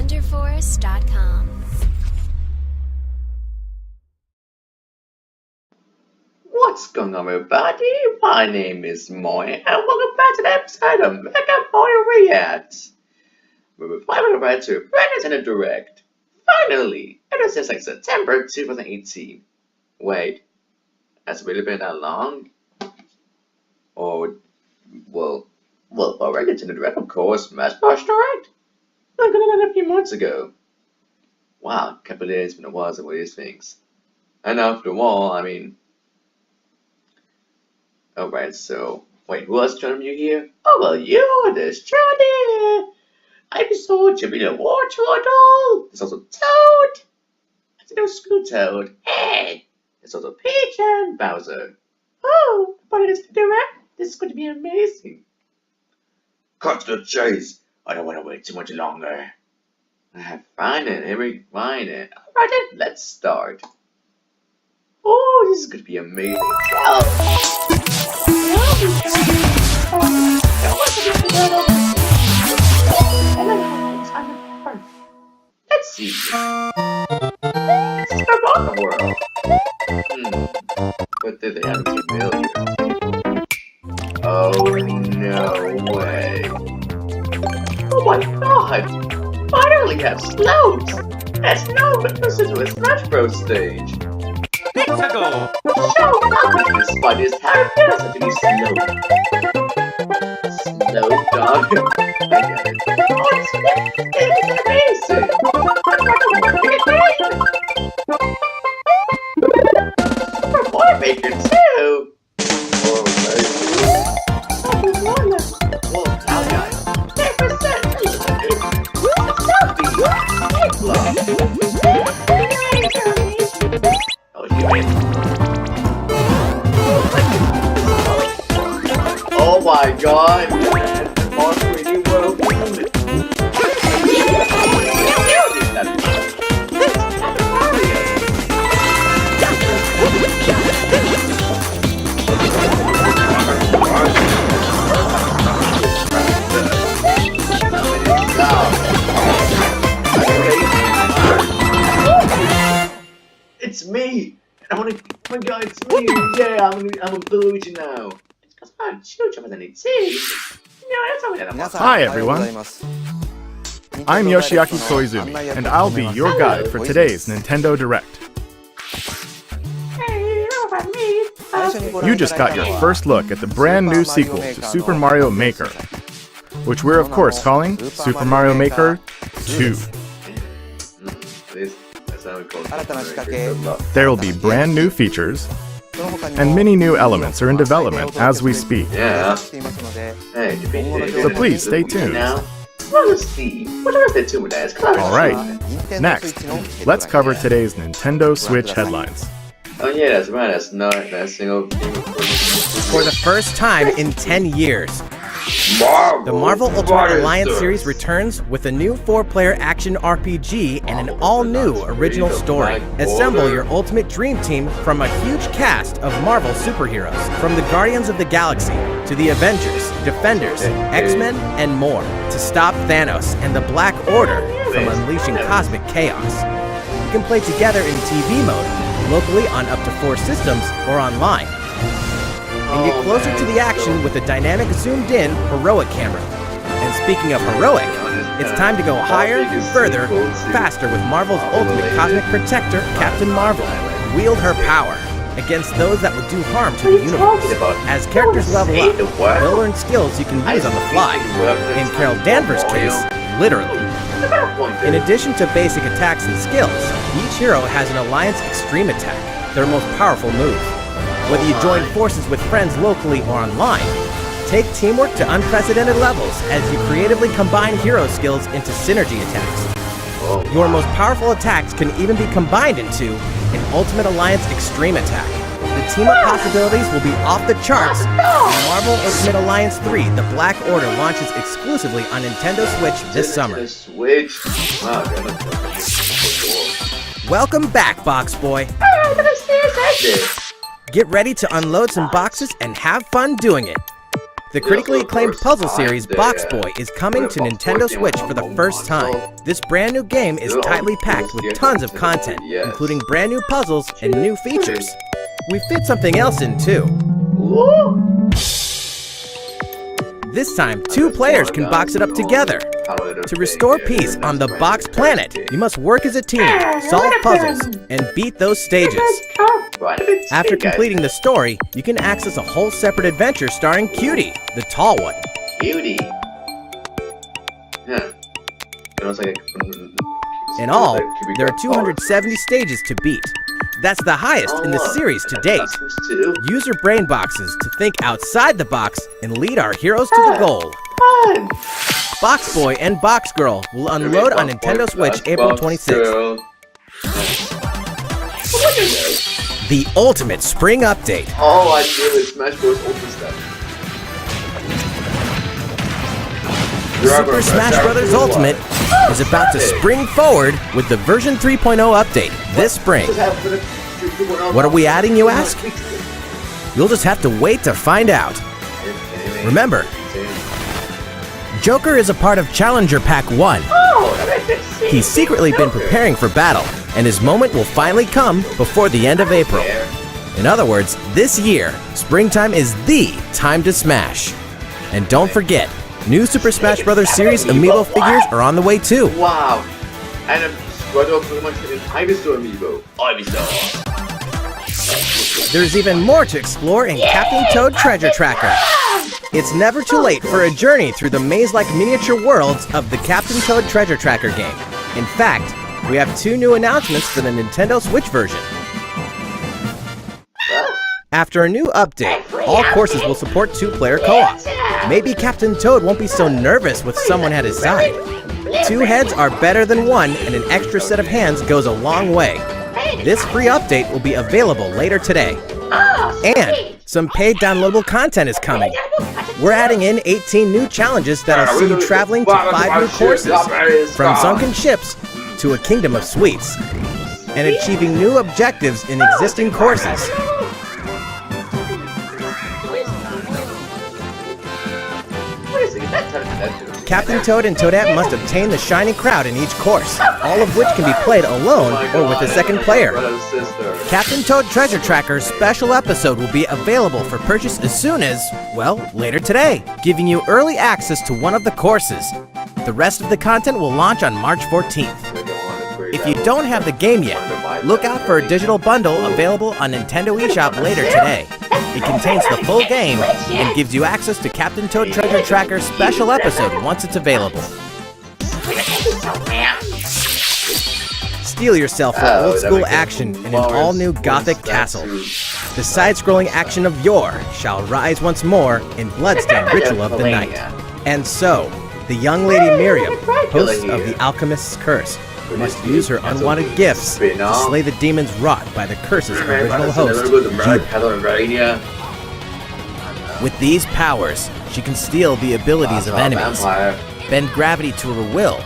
WonderForce.com. What's going on, everybody? My name is Moy, and welcome back to the episode of Mega Moy Reacts. We're finally back to Fridays in a Direct. Finally! It was just like September 2018. Wait, has it really been that long? Or, well, already to the Direct, of course, Smash Bros. Direct. I got it a few months ago. Wow, can't believe it's been a while since one of these things. And after all, I mean, alright, so, wait, who else joining you here? Oh, well, you're this Johnny! I'm so Jimmy the War Turtle! There's also Toad! There's no Screw Toad! Hey! There's also Peach and Bowser! Oh, but it is direct! This is going to be amazing! Cut to the chase! I don't want to wait too much longer. Fine it, Henry, fine it. Alright then, let's start. Oh, this is going to be amazing! Let's see. Let's start on the world. But did they have to familiar? Oh, no way. Oh my god! Finally have slopes! That's no witnesses to a Smash Bros. Stage. Pixago! Show confidence despite his higher fantasy to be slow. Slow dog. I get it. Oh, it's amazing! For Boy Maker too! Oh, amazing. Whoa, Tao Guy. 10% Oh, you made Oh my god, man! More 3D world. It's me! I wanna, oh my god, it's me! Yeah, I'm a Luigi now. It's because I'm huge of an 18. Hi everyone, I'm Yoshiaki Koizumi, and I'll be your guide for today's Nintendo Direct. You just got your first look at the brand new sequel to Super Mario Maker, which we're of course calling Super Mario Maker 2. There will be brand new features, and many new elements are in development as we speak. Yeah. So please stay tuned. Alright, Next, let's cover today's Nintendo Switch headlines. Oh yeah, that's right, that's not that single. For the first time in 10 years, the Marvel Ultimate Alliance series returns with a new 4-player action RPG and an all-new original story. Assemble your ultimate dream team from a huge cast of Marvel superheroes, from the Guardians of the Galaxy to the Avengers, Defenders, X-Men, and more, to stop Thanos and the Black Order from unleashing cosmic chaos. You can play together in TV mode, locally on up to 4 systems, or online. And get closer to the action with a dynamic zoomed-in heroic camera. And speaking of heroic, it's time to go higher, further, faster with Marvel's ultimate cosmic protector, Captain Marvel. Wield her power against those that would do harm to the universe. As characters level up, they'll learn skills you can use on the fly. In Carol Danvers' case, literally. In addition to basic attacks and skills, each hero has an Alliance Extreme attack, their most powerful move. Whether you join forces with friends locally or online, take teamwork to unprecedented levels as you creatively combine hero skills into synergy attacks. Your most powerful attacks can even be combined into an Ultimate Alliance Extreme attack. The team-up possibilities will be off the charts when Marvel Ultimate Alliance 3, The Black Order, launches exclusively on Nintendo Switch this summer. Welcome back, Box Boy. Get ready to unload some boxes and have fun doing it. The critically acclaimed puzzle series Box Boy is coming to Nintendo Switch for the first time. This brand new game is tightly packed with tons of content, including brand new puzzles and new features. We fit something else in too. This time, 2 players can box it up together. To restore peace on the Box Planet, you must work as a team, solve puzzles, and beat those stages. After completing the story, you can access a whole separate adventure starring Cutie, the tall one. Cutie. Huh. It looks like In all, there are 270 stages to beat. That's the highest in the series to date. Use your brain boxes to think outside the box and lead our heroes to the goal. Fun. Box Boy and Box Girl will unload on Nintendo Switch April 26th. The ultimate spring update. Oh, I feel it. Smash Bros. Ultimate stuff. Super Smash Bros. Ultimate is about to spring forward with the version 3.0 update this spring. What are we adding, you ask? You'll just have to wait to find out. Remember, Joker is a part of Challenger Pack 1. He's secretly been preparing for battle, and his moment will finally come before the end of April. In other words, this year, springtime is the time to smash. And don't forget, new Super Smash Bros. Series Amiibo figures are on the way too. Wow. Eine Squadron Pokémon für den Ivysaur Amiibo. Ivysaur. There's even more to explore in Captain Toad Treasure Tracker. It's never too late for a journey through the maze-like miniature worlds of the Captain Toad Treasure Tracker game. In fact, we have 2 new announcements for the Nintendo Switch version. After a new update, all courses will support 2-player co-op. Maybe Captain Toad won't be so nervous with someone at his side. 2 heads are better than 1, and an extra set of hands goes a long way. This free update will be available later today. And some paid downloadable content is coming. We're adding in 18 new challenges that'll see you traveling to 5 new courses, from sunken ships to a kingdom of sweets, and achieving new objectives in existing courses. Captain Toad and Toadette must obtain the shiny crowd in each course, all of which can be played alone or with a second player. Captain Toad Treasure Tracker's special episode will be available for purchase as soon as, well, later today, giving you early access to one of the courses. The rest of the content will launch on March 14th. If you don't have the game yet, look out for a digital bundle available on Nintendo eShop later today. It contains the full game and gives you access to Captain Toad Treasure Tracker's special episode once it's available. Steel yourself for old-school action in an all-new Gothic castle. The side-scrolling action of yore shall rise once more in Bloodstained Ritual of the Night. And so, the young lady Miriam, host of the Alchemist's Curse, must use her unwanted gifts to slay the demons wrought by the curse's original host, Jibu. With these powers, she can steal the abilities of enemies, bend gravity to her will,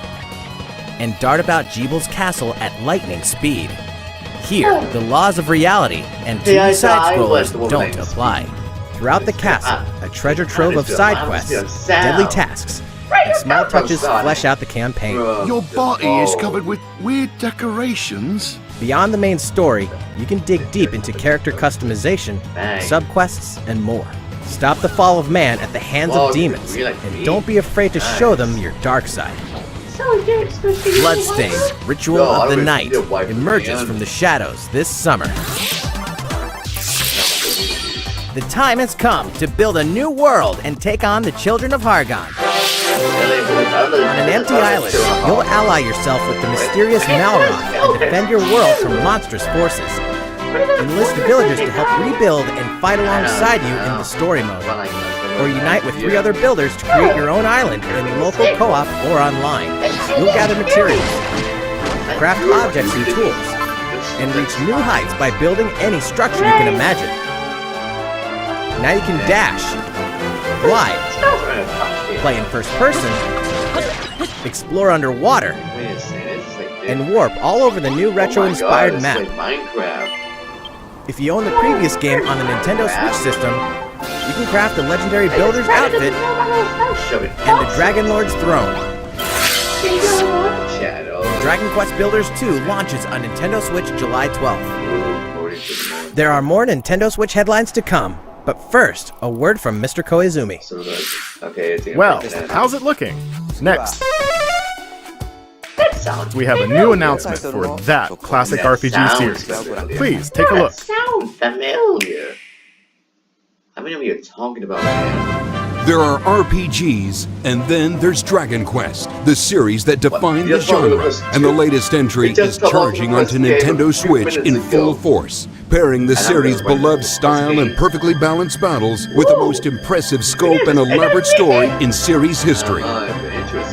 and dart about Jibel's castle at lightning speed. Here, the laws of reality and 2D side-scrollers don't apply. Throughout the castle, a treasure trove of side quests, deadly tasks, and small touches flesh out the campaign. Your body is covered with weird decorations. Beyond the main story, you can dig deep into character customization, subquests, and more. Stop the fall of man at the hands of demons, and don't be afraid to show them your dark side. Bloodstained Ritual of the Night emerges from the shadows this summer. The time has come to build a new world and take on the children of Hargon. On an empty island, you'll ally yourself with the mysterious Malroth and defend your world from monstrous forces. Enlist the villagers to help rebuild and fight alongside you in the story mode. Or unite with 3 other builders to create your own island in local co-op or online. You'll gather materials, craft objects and tools, and reach new heights by building any structure you can imagine. Now you can dash, glide, play in first person, explore underwater, and warp all over the new retro-inspired map. If you own the previous game on the Nintendo Switch system, You can craft the legendary builder's outfit and the Dragon Lord's throne. Dragon Quest Builders 2 launches on Nintendo Switch July 12th. There are more Nintendo Switch headlines to come, but first, a word from Mr. Koizumi. Well, how's it looking? Next, we have a new announcement for that classic RPG series. Please, take a look. Sound familiar. How many of you are talking about that? There are RPGs, and then there's Dragon Quest, the series that defined the genre. And the latest entry is charging onto Nintendo Switch in full force, pairing the series' beloved style and perfectly balanced battles with the most impressive scope and elaborate story in series history.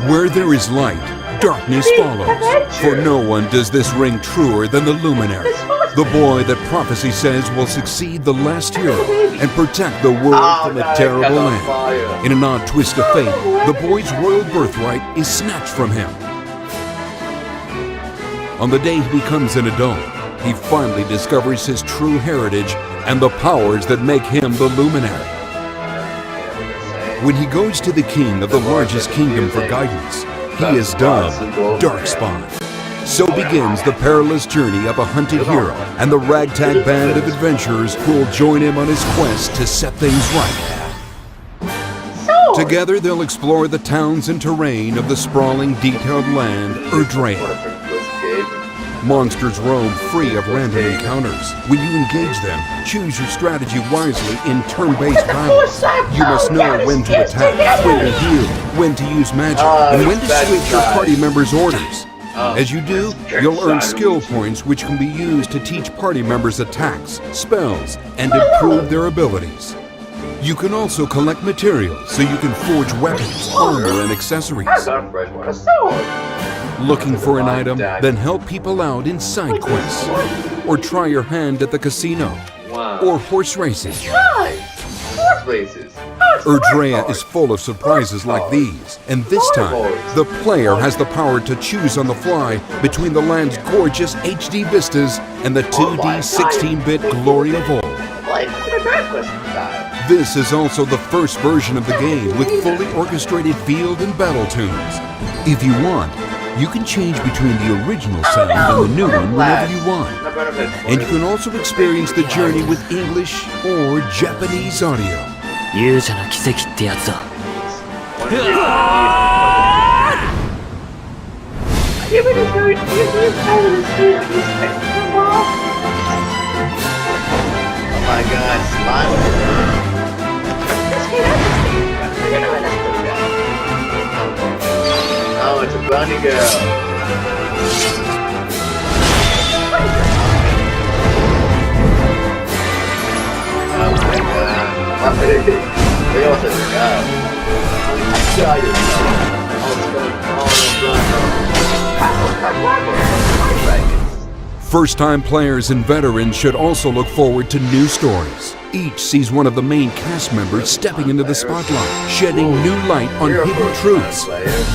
Where there is light, darkness follows. For no one does this ring truer than the Luminary, the boy that prophecy says will succeed the last hero and protect the world from a terrible land. In an odd twist of fate, the boy's royal birthright is snatched from him. On the day he becomes an adult, he finally discovers his true heritage and the powers that make him the Luminary. When he goes to the king of the largest kingdom for guidance, he is dubbed Darkspawn. So begins the perilous journey of a hunted hero and the ragtag band of adventurers who will join him on his quest to set things right. Together they'll explore the towns and terrain of the sprawling, detailed land, Erdrea. Monsters roam free of random encounters. When you engage them, choose your strategy wisely in turn-based battles. You must know when to attack, when to heal, when to use magic, and when to switch your party members' orders. As you do, you'll earn skill points which can be used to teach party members attacks, spells, and improve their abilities. You can also collect materials so you can forge weapons, armor, and accessories. Looking for an item? Then help people out in side quests. Or try your hand at the casino. Or horse races. Erdrea is full of surprises like these, and this time, the player has the power to choose on the fly between the land's gorgeous HD vistas and the 2D 16-bit glory of old. This is also the first version of the game with fully orchestrated field and battle tunes. If you want, you can change between the original sound and the new one whenever you want. And you can also experience the journey with English or Japanese audio. 勇者の奇跡ってやつだ。 Oh my god, slime. Oh, it's a bunny girl. Oh my god. They all said god. I saw you. First-time players and veterans should also look forward to new stories. Each sees one of the main cast members stepping into the spotlight, shedding new light on hidden truths.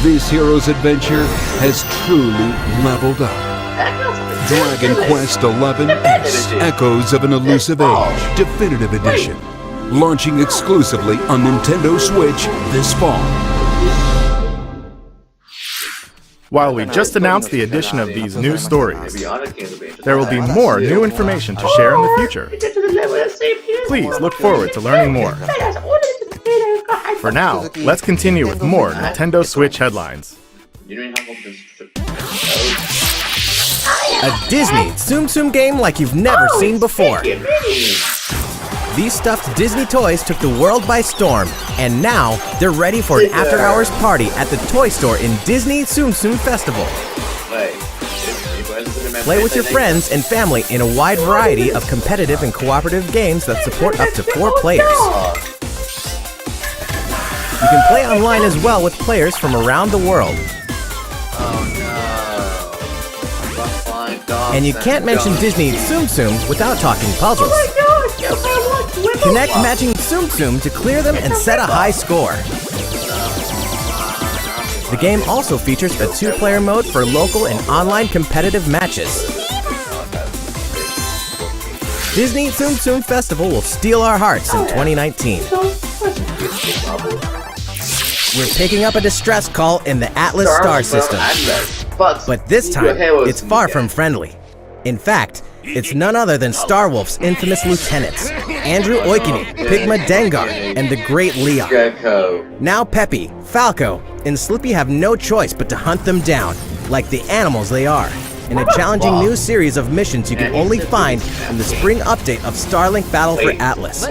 This hero's adventure has truly leveled up. Dragon Quest XI Echoes of an Elusive Age Definitive Edition, launching exclusively on Nintendo Switch this fall. While we just announced the addition of these new stories, there will be more new information to share in the future. Please look forward to learning more. For now, let's continue with more Nintendo Switch headlines. A Disney Tsum Tsum game like you've never seen before. These stuffed Disney toys took the world by storm, and now they're ready for an after-hours party at the toy store in Disney Tsum Tsum Festival. Play with your friends and family in a wide variety of competitive and cooperative games that support up to 4 players. You can play online as well with players from around the world. And you can't mention Disney Tsum Tsums without talking puzzles. Connect matching Tsum Tsum to clear them and set a high score. The game also features a 2-player mode for local and online competitive matches. Disney Tsum Tsum Festival will steal our hearts in 2019. We're picking up a distress call in the Atlas star system. But this time, it's far from friendly. In fact, it's none other than Starwolf's infamous lieutenants, Andrew Oikini, Pigma Dengar, and the Great Leon. Now Peppy, Falco, and Slippy have no choice but to hunt them down, like the animals they are, in a challenging new series of missions you can only find in the spring update of Starlink Battle for Atlas.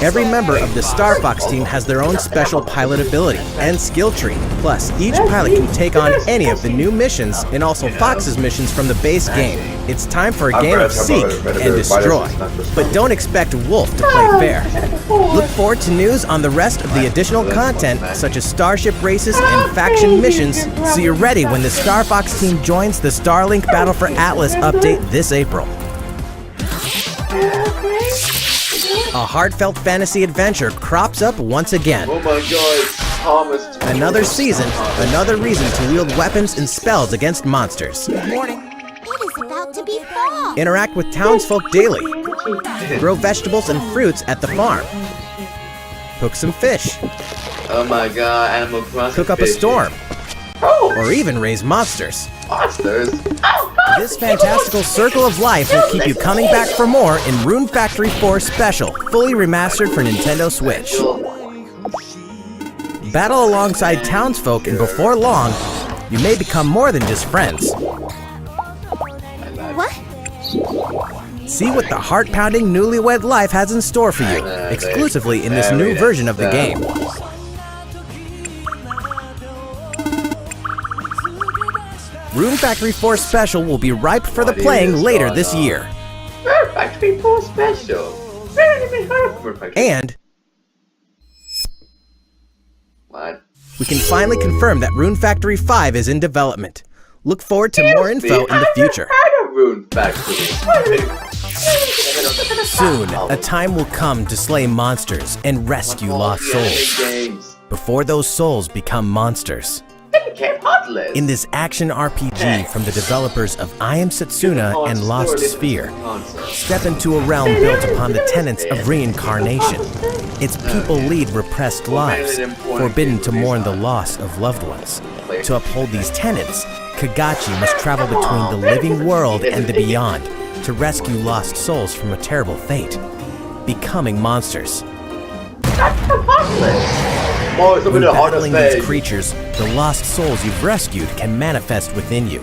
Every member of the Star Fox team has their own special pilot ability and skill tree. Plus, each pilot can take on any of the new missions and also Fox's missions from the base game. It's time for a game of Seek and Destroy. But don't expect Wolf to play fair. Look forward to news on the rest of the additional content, such as starship races and faction missions, so you're ready when the Star Fox team joins the Starlink Battle for Atlas update this April. A heartfelt fantasy adventure crops up once again. Oh my god, Thomas. Another season, another reason to wield weapons and spells against monsters. It is about to be fall. Interact with townsfolk daily. Grow vegetables and fruits at the farm. Cook some fish. Oh my god, Animal Crossing. Cook up a storm. Or even raise monsters. Monsters? This fantastical circle of life will keep you coming back for more in Rune Factory 4 Special, fully remastered for Nintendo Switch. Battle alongside townsfolk, and before long, you may become more than just friends. What? See what the heart-pounding newlywed life has in store for you, exclusively in this new version of the game. Rune Factory 4 Special will be ripe for the playing later this year. Rune Factory 4 Special. And what? We can finally confirm that Rune Factory 5 is in development. Look forward to more info in the future. Rune Factory. Soon, a time will come to slay monsters and rescue lost souls before those souls become monsters. In this action RPG from the developers of I Am Setsuna and Lost Sphere, step into a realm built upon the tenets of reincarnation. Its people lead repressed lives, forbidden to mourn the loss of loved ones. To uphold these tenets, Kagachi must travel between the living world and the beyond to rescue lost souls from a terrible fate, becoming monsters. When battling these creatures, the lost souls you've rescued can manifest within you,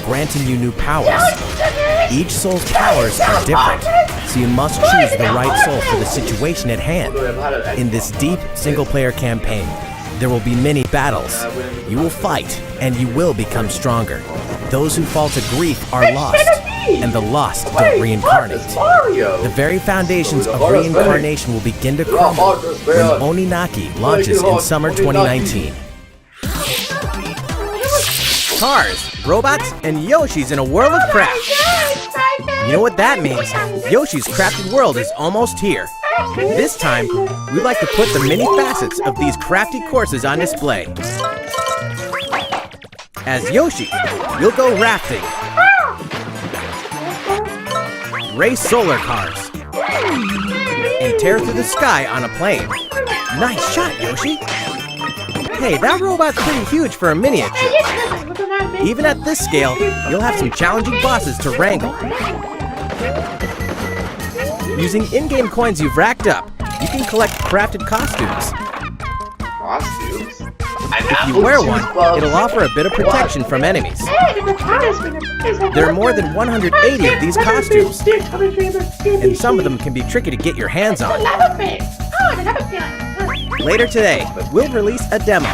granting you new powers. Each soul's powers are different, so you must choose the right soul for the situation at hand. In this deep, single-player campaign, there will be many battles. You will fight, and you will become stronger. Those who fall to grief are lost, and the lost don't reincarnate. The very foundations of reincarnation will begin to crumble when Oninaki launches in summer 2019. Cars, robots, and Yoshis in a world of craft. You know what that means? Yoshi's Crafted World is almost here. This time, we like to put the many facets of these crafty courses on display. As Yoshi, you'll go rafting, race solar cars, and tear through the sky on a plane. Nice shot, Yoshi! Hey, that robot's pretty huge for a miniature. Even at this scale, you'll have some challenging bosses to wrangle. Using in-game coins you've racked up, you can collect crafted costumes. Costumes? If you wear one, it'll offer a bit of protection from enemies. There are more than 180 of these costumes, and some of them can be tricky to get your hands on. Later today, we'll release a demo.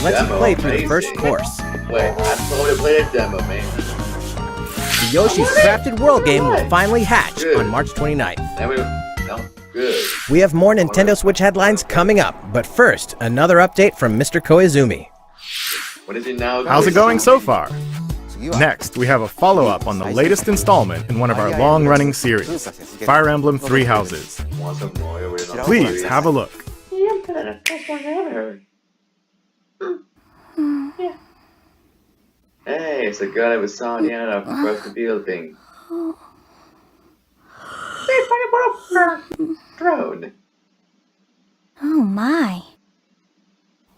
Let's you play through the first course. Wait, I'm going to play a demo, man. The Yoshi's Crafted World game will finally hatch on March 29th. Good. We have more Nintendo Switch headlines coming up, but first, another update from Mr. Koizumi. What is it now? How's it going so far? Next, we have a follow-up on the latest installment in one of our long-running series, Fire Emblem Three Houses. Please have a look. Hey, it's the girl that was saw Diana across the building. Drone. Oh my.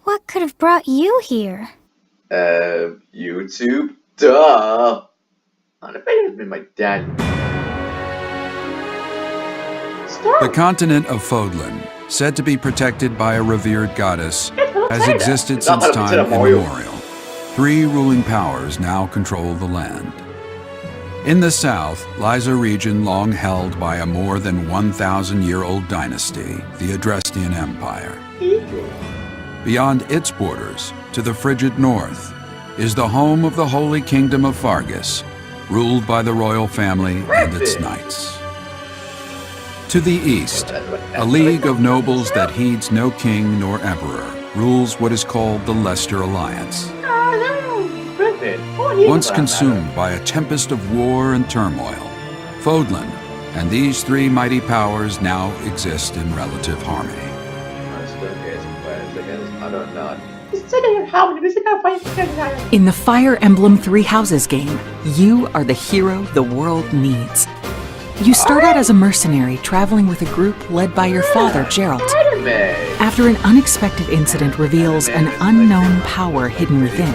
What could have brought you here? YouTube? Duh! I bet it would be my dad. The continent of Fodlan, said to be protected by a revered goddess, has existed since time immemorial. 3 ruling powers now control the land. In the south lies a region long held by a more than 1,000-year-old dynasty, the Adrestian Empire. Beyond its borders, to the frigid north, is the home of the Holy Kingdom of Fargus, ruled by the royal family and its knights. To the east, a league of nobles that heeds no king nor emperor rules what is called the Leicester Alliance. Once consumed by a tempest of war and turmoil, Fodlan and these 3 mighty powers now exist in relative harmony. In the Fire Emblem Three Houses game, you are the hero the world needs. You start out as a mercenary traveling with a group led by your father, Geralt. After an unexpected incident reveals an unknown power hidden within,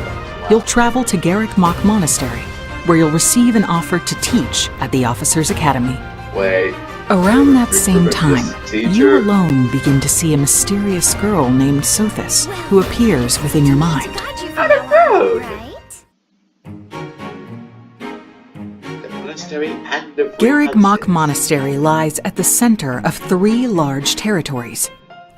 you'll travel to Garrick Mach Monastery, where you'll receive an offer to teach at the Officers Academy. Around that same time, you alone begin to see a mysterious girl named Sothis, who appears within your mind. Garrick Mach Monastery lies at the center of 3 large territories.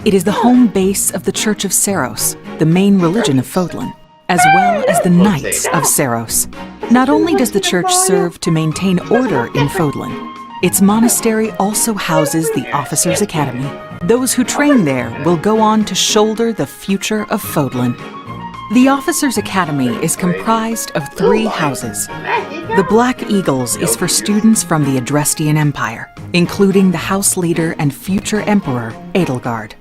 It is the home base of the Church of Seiros, the main religion of Fodlan, as well as the Knights of Seiros. Not only does the church serve to maintain order in Fodlan, its monastery also houses the Officers Academy. Those who train there will go on to shoulder the future of Fodlan. The Officers Academy is comprised of 3 houses. The Black Eagles is for students from the Adrestian Empire, including the house leader and future emperor, Edelgard.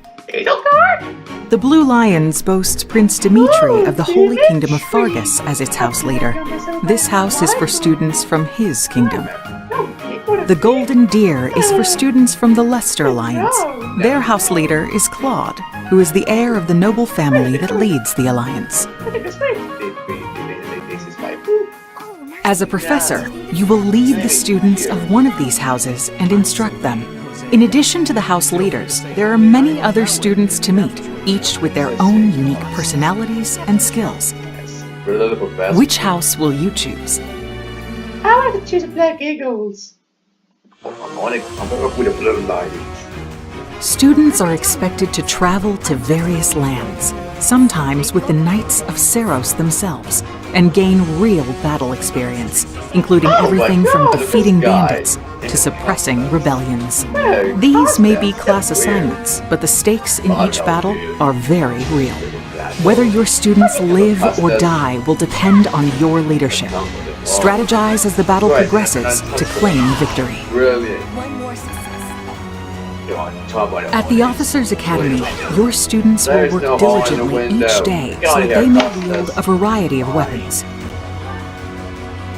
The Blue Lions boasts Prince Dimitri of the Holy Kingdom of Fargus as its house leader. This house is for students from his kingdom. The Golden Deer is for students from the Leicester Alliance. Their house leader is Claude, who is the heir of the noble family that leads the Alliance. As a professor, you will lead the students of one of these houses and instruct them. In addition to the house leaders, there are many other students to meet, each with their own unique personalities and skills. Which house will you choose? I want to choose Black Eagles. I'm going to work with the Blue Lions. Students are expected to travel to various lands, sometimes with the Knights of Seiros themselves, and gain real battle experience, including everything from defeating bandits to suppressing rebellions. These may be class assignments, but the stakes in each battle are very real. Whether your students live or die will depend on your leadership. Strategize as the battle progresses to claim victory. At the Officers Academy, your students will work diligently each day so that they may wield a variety of weapons.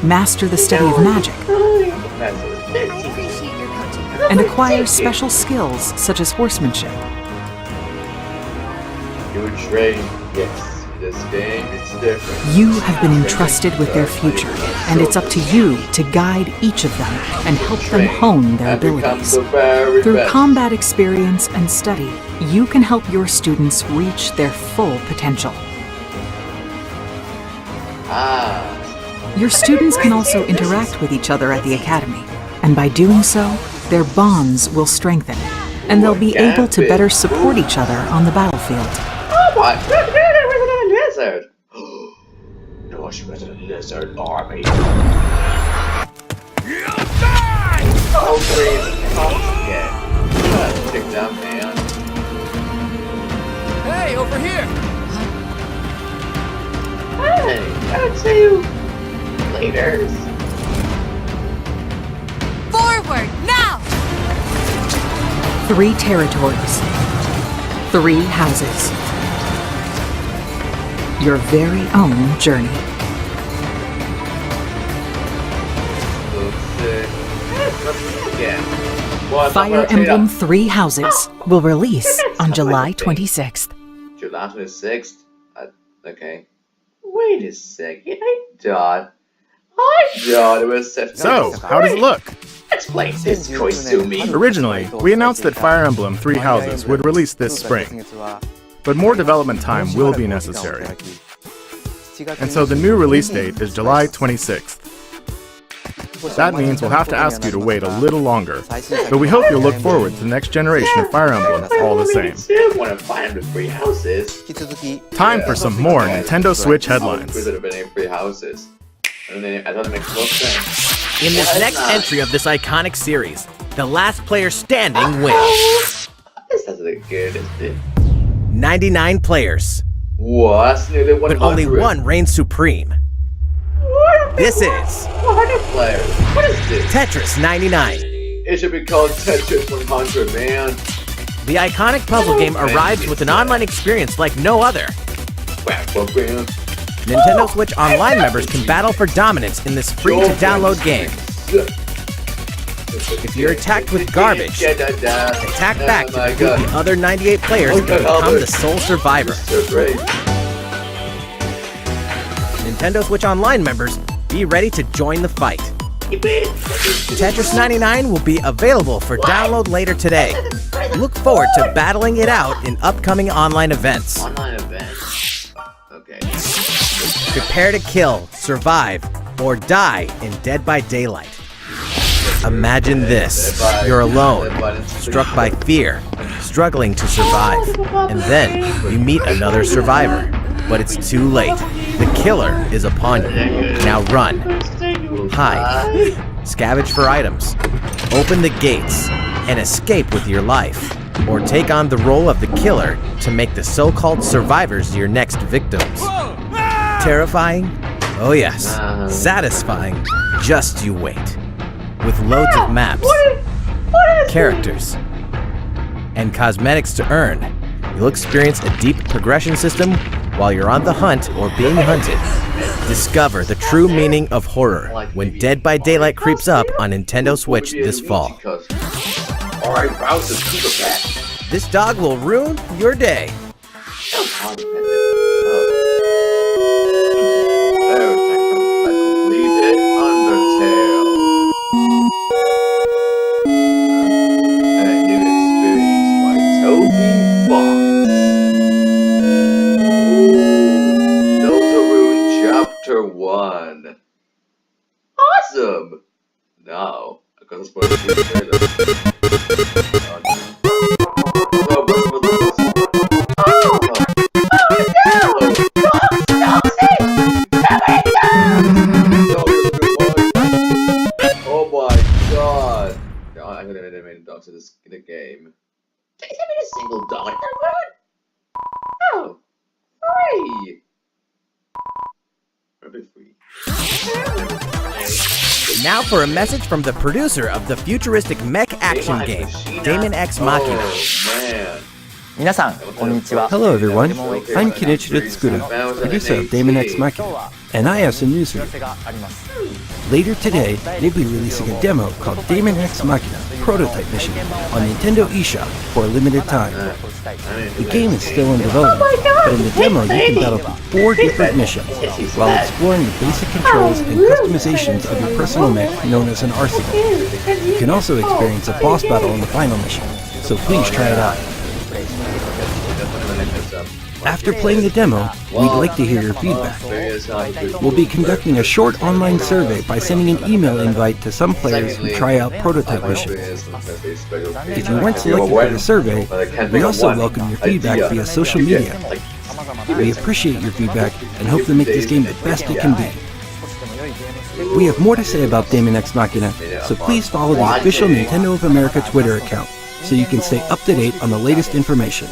Master the study of magic, and acquire special skills such as horsemanship. You train, yes. This game, it's different. You have been entrusted with their future, and it's up to you to guide each of them and help them hone their abilities. Through combat experience and study, you can help your students reach their full potential. Your students can also interact with each other at the Academy, and by doing so, their bonds will strengthen, and they'll be able to better support each other on the battlefield. Oh my goodness, Resident Lizard! No, she was a lizard army. Oh, please. Oh, yeah. Take down, man. Hey, over here! Hey, I'll see you later. Forward, now! 3 territories. 3 houses. Your very own journey. Yeah. Fire Emblem Three Houses will release on July 26th. July 26th? Okay. Wait a second, I thought it was September. So, how does it look? Explain this choice to me. Originally, we announced that Fire Emblem Three Houses would release this spring, but more development time will be necessary. And so the new release date is July 26th. That means we'll have to ask you to wait a little longer, but we hope you'll look forward to the next generation of Fire Emblem all the same. Time for some more Nintendo Switch headlines. I thought it makes no sense. In this next entry of this iconic series, the last player standing wins. This doesn't look good, is it? 99 players, What? Nearly 100. but only one reigns supreme. This is 100 players. What is this? Tetris 99. It should be called Tetris 100, man. The iconic puzzle game arrives with an online experience like no other. Nintendo Switch Online members can battle for dominance in this free-to-download game. If you're attacked with garbage, attack back to defeat the other 98 players and become the sole survivor. Nintendo Switch Online members, be ready to join the fight. Tetris 99 will be available for download later today. Look forward to battling it out in upcoming online events. Online events? Okay. Prepare to kill, survive, or die in Dead by Daylight. Imagine this. You're alone, struck by fear, struggling to survive. And then you meet another survivor. But it's too late. The killer is upon you. Now run. Hide. Scavenge for items. Open the gates and escape with your life. Or take on the role of the killer to make the so-called survivors your next victims. Terrifying? Oh yes. Satisfying? Just you wait. With loads of maps, characters, and cosmetics to earn, you'll experience a deep progression system while you're on the hunt or being hunted. Discover the true meaning of horror when Dead by Daylight creeps up on Nintendo Switch this fall. Alright, Bowser's Super Pet. This dog will ruin your day. Completed Undertale. A new experience by Toby Fox. Deltarune Chapter 1. Awesome! Now, I gotta spoil the trailer. Oh my god! I'm gonna animate dogs in the game. Can you animate a single dog in that one? Oh! Free! Rabbit free. Now for a message from the producer of the futuristic mech action game, Daemon X Machina. Oh man. Hello everyone, I'm Kenichiro Tsukura, producer of Daemon X Machina, and I have some news for you. Later today, they'll be releasing a demo called Daemon X Machina Prototype Mission on Nintendo eShop for a limited time. The game is still in development, but in the demo you can battle 4 different missions while exploring the basic controls and customizations of your personal mech known as an arsenal. You can also experience a boss battle in the final mission, so please try it out. After playing the demo, we'd like to hear your feedback. We'll be conducting a short online survey by sending an email invite to some players who try out prototype missions. If you weren't selected for the survey, we also welcome your feedback via social media. We appreciate your feedback and hope to make this game the best it can be. We have more to say about Daemon X Machina, so please follow the official Nintendo of America Twitter account so you can stay up to date on the latest information.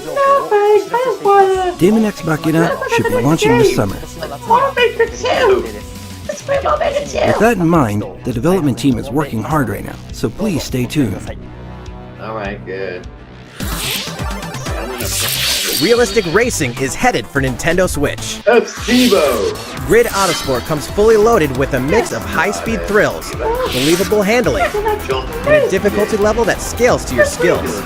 Daemon X Machina should be launching this summer. With that in mind, the development team is working hard right now, so please stay tuned. Alright, good. Realistic racing is headed for Nintendo Switch. F-Zero! Grid Autosport comes fully loaded with a mix of high-speed thrills, believable handling, and a difficulty level that scales to your skills.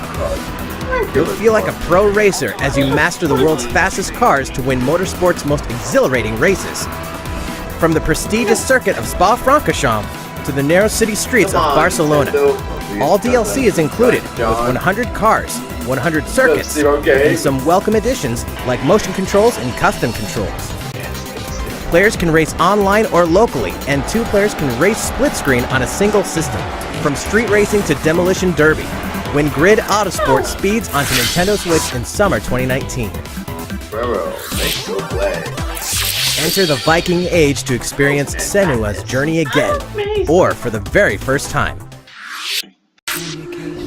You'll feel like a pro racer as you master the world's fastest cars to win motorsport's most exhilarating races. From the prestigious circuit of Spa-Francorchamps to the narrow city streets of Barcelona, all DLC is included with 100 cars, 100 circuits, and some welcome additions like motion controls and custom controls. Players can race online or locally, and 2 players can race split screen on a single system. From street racing to demolition derby, when Grid Autosport speeds onto Nintendo Switch in summer 2019. Enter the Viking Age to experience Senua's journey again, or for the very first time.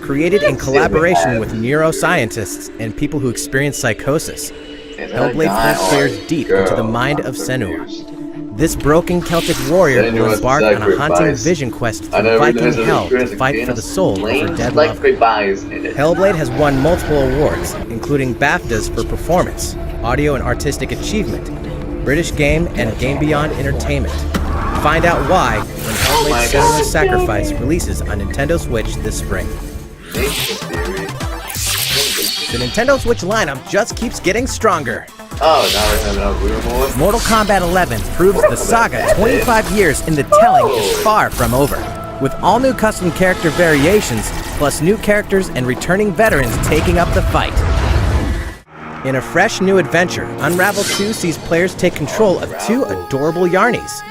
Created in collaboration with neuroscientists and people who experience psychosis, Hellblade pulls players deep into the mind of Senua. This broken Celtic warrior will embark on a haunting vision quest through Viking hell to fight for the soul of her dead lover. Hellblade has won multiple awards, including BAFTAs for performance, audio and artistic achievement, British Game, and Game Beyond Entertainment. Find out why when Hellblade: Senua's Sacrifice releases on Nintendo Switch this spring. The Nintendo Switch lineup just keeps getting stronger. Oh, now we have enough more. Mortal Kombat 11 proves the saga 25 years in the telling is far from over. With all new custom character variations, plus new characters and returning veterans taking up the fight. In a fresh new adventure, Unravel 2 sees players take control of 2 adorable Yarnies.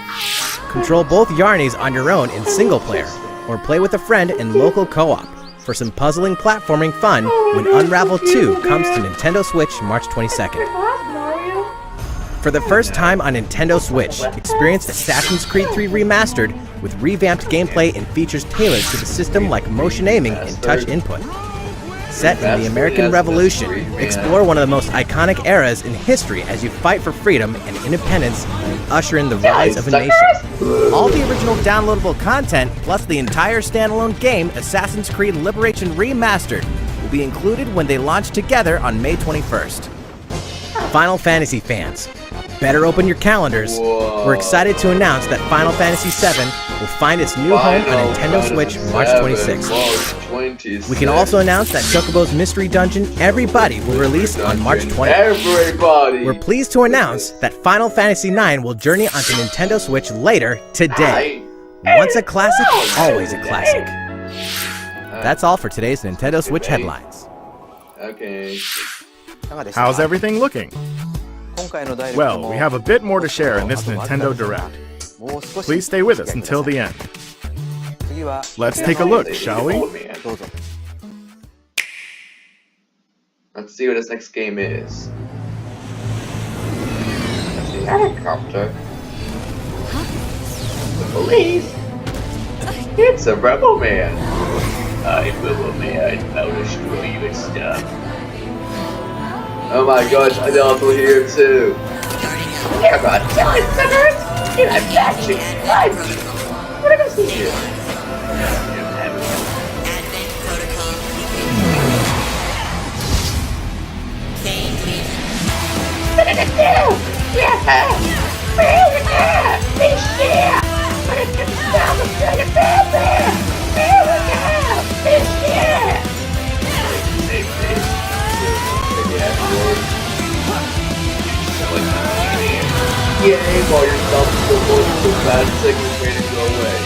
Control both Yarnies on your own in single player, or play with a friend in local co-op for some puzzling platforming fun when Unravel 2 comes to Nintendo Switch March 22nd. For the first time on Nintendo Switch, experience Assassin's Creed 3 Remastered with revamped gameplay and features tailored to the system like motion aiming and touch input. Set in the American Revolution, explore one of the most iconic eras in history as you fight for freedom and independence and usher in the rise of a nation. All the original downloadable content, plus the entire standalone game, Assassin's Creed Liberation Remastered, will be included when they launch together on May 21st. Final Fantasy fans, better open your calendars. We're excited to announce that Final Fantasy VII will find its new home on Nintendo Switch March 26th. We can also announce that Chocobo's Mystery Dungeon Everybody will release on March 20th. We're pleased to announce that Final Fantasy IX will journey onto Nintendo Switch later today. Once a classic, always a classic. That's all for today's Nintendo Switch headlines. Okay. How's everything looking? Well, we have a bit more to share in this Nintendo Direct. Please stay with us until the end. Let's take a look, shall we? Let's see what this next game is. The helicopter. The police. It's a rebel man. I will man. I'll destroy you and stuff. Oh my gosh, I know I'm here too. You're gonna tell it, suckers! You're not catching it! What am I see here? What did it do? Yeah! Yay, while your thumb still going so bad, signals ready to go away.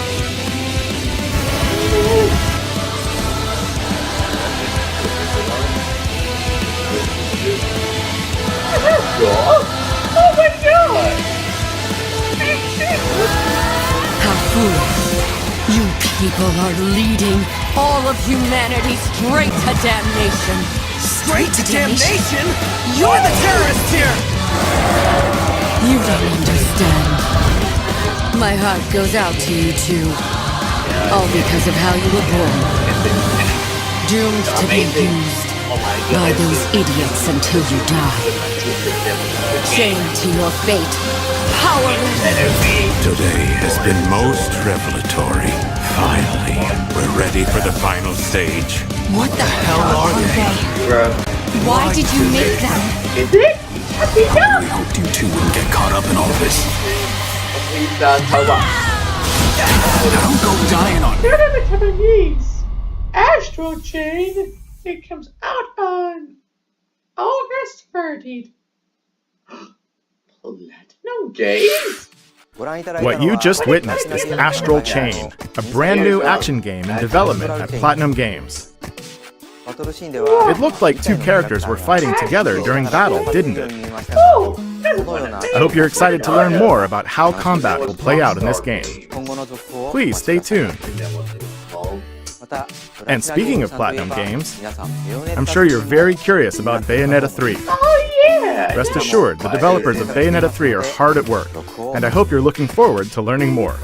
Oh my god! How foolish. You people are leading all of humanity straight to damnation. Straight to damnation? You're the terrorist here! You don't understand. My heart goes out to you too. All because of how you were born. Doomed to be used by those idiots until you die. Chained to your fate. Powerless. Today has been most revelatory. Finally, we're ready for the final stage. What the hell are they? Why did you make them? I really hoped you two wouldn't get caught up in all this. Don't go dying on me. Japanese Astral Chain. It comes out on August 30th. Platinum Games. What you just witnessed is Astral Chain, a brand new action game in development at Platinum Games. It looked like two characters were fighting together during battle, didn't it? I hope you're excited to learn more about how combat will play out in this game. Please stay tuned. And speaking of Platinum Games, I'm sure you're very curious about Bayonetta 3. Oh yeah! Rest assured, the developers of Bayonetta 3 are hard at work, and I hope you're looking forward to learning more.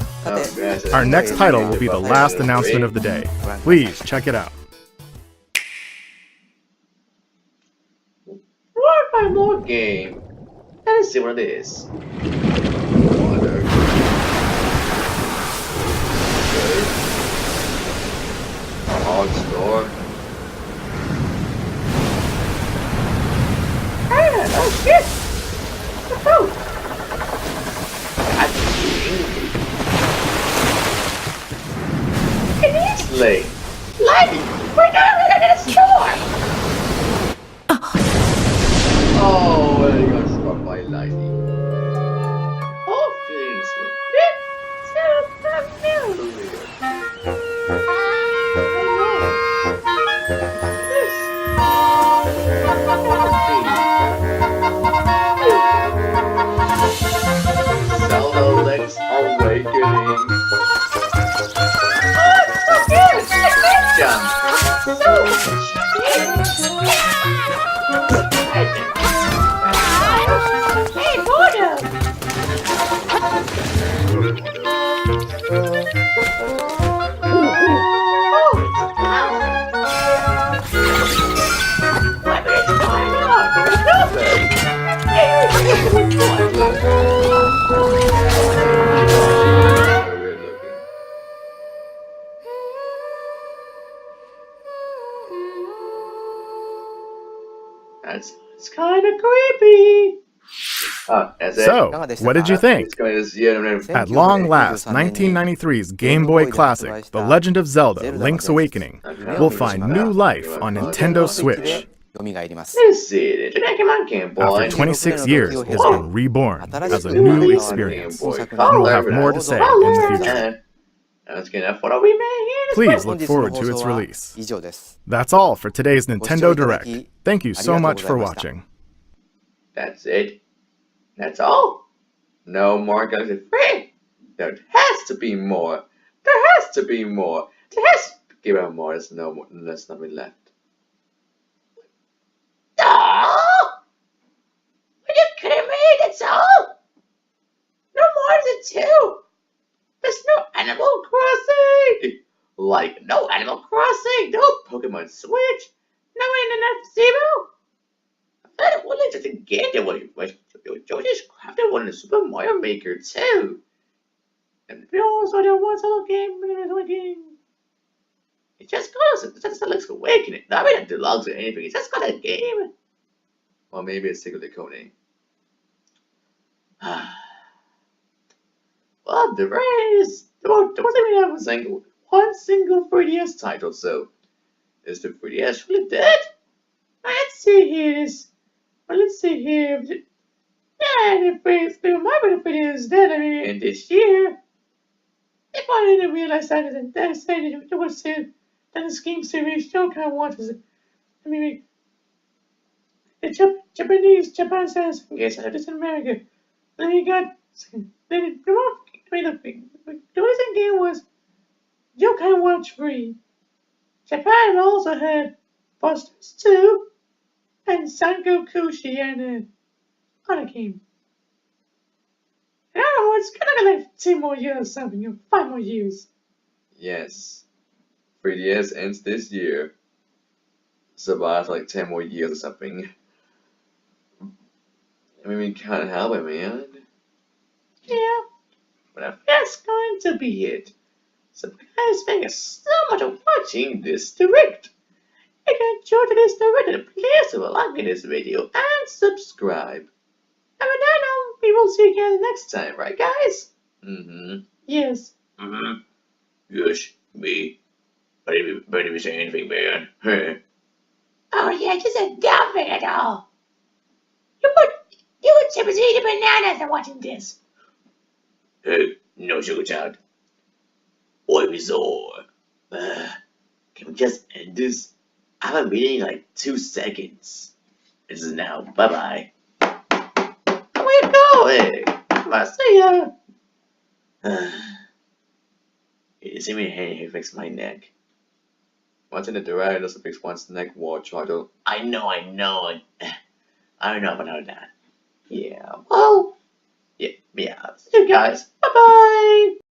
Our next title will be the last announcement of the day. Please check it out. One more game. Let's see what it is. Hog store. Oh shit! Oh! It is late. Lightning! We're not in a store! Oh, well, you got struck by lightning. Oh, feelings a bit so familiar. Zelda Link's Awakening. Oh, it's so good! Hey, Bodo! It's kind of creepy. So, what did you think? At long last, 1993's Game Boy classic, The Legend of Zelda: Link's Awakening, will find new life on Nintendo Switch. After 26 years, it has been reborn as a new experience, and we'll have more to say in the future. Please look forward to its release. That's all for today's Nintendo Direct. Thank you so much for watching. That's it. That's all. No more Galaxy 3. There has to be more. There has to be more. There has to give out more. There's no more. There's nothing left. Oh! Are you kidding me? That's all? No more than 2. There's no Animal Crossing. Like, no Animal Crossing. No Pokemon Switch. No Internet Zero. I don't want to just get it. Joe just crafted one in Super Mario Maker too. And we also don't want a little game. It just goes. It just looks Awakening. Not really a deluxe or anything. It's just got a game. Or maybe it's Secret Decoding. Well, there wasn't even one single 3DS title, so is the 3DS really dead? Let's see here. Let's see here. Yeah, my 3DS is dead. I mean, this year. If I didn't realize that, it was that this game series still kind of wants it. I mean, the Japan says, yes, it's in America. Then you got, the recent game was Yokai Watch 3. Japan also had Busters 2 and Sango Kushi and other game. And I don't know, it's gonna like 10 more years or something, or 5 more years. Yes. 3DS ends this year. Survives like 10 more years or something. I mean, we can't help it, man. Yeah. But if that's going to be it. So guys, thank you so much for watching this direct. If you enjoyed today's story, then please do a like in this video and subscribe. And with that now, we will see you again next time, right guys? Yes. Yes, me. I didn't even say anything, man. Oh yeah, just a dumb thing at all. You and Chip is eating bananas and watching this. Hey, no sugar child. Oi, Bizarre. Can we just end this? I have a meeting in like 2 seconds. This is now. Bye-bye. Where you going? I see ya. You see me here fix my neck. Once in the director doesn't fix one's neck watch. I know. I know about that. Yeah. Well. Yeah. See you guys. Bye-bye.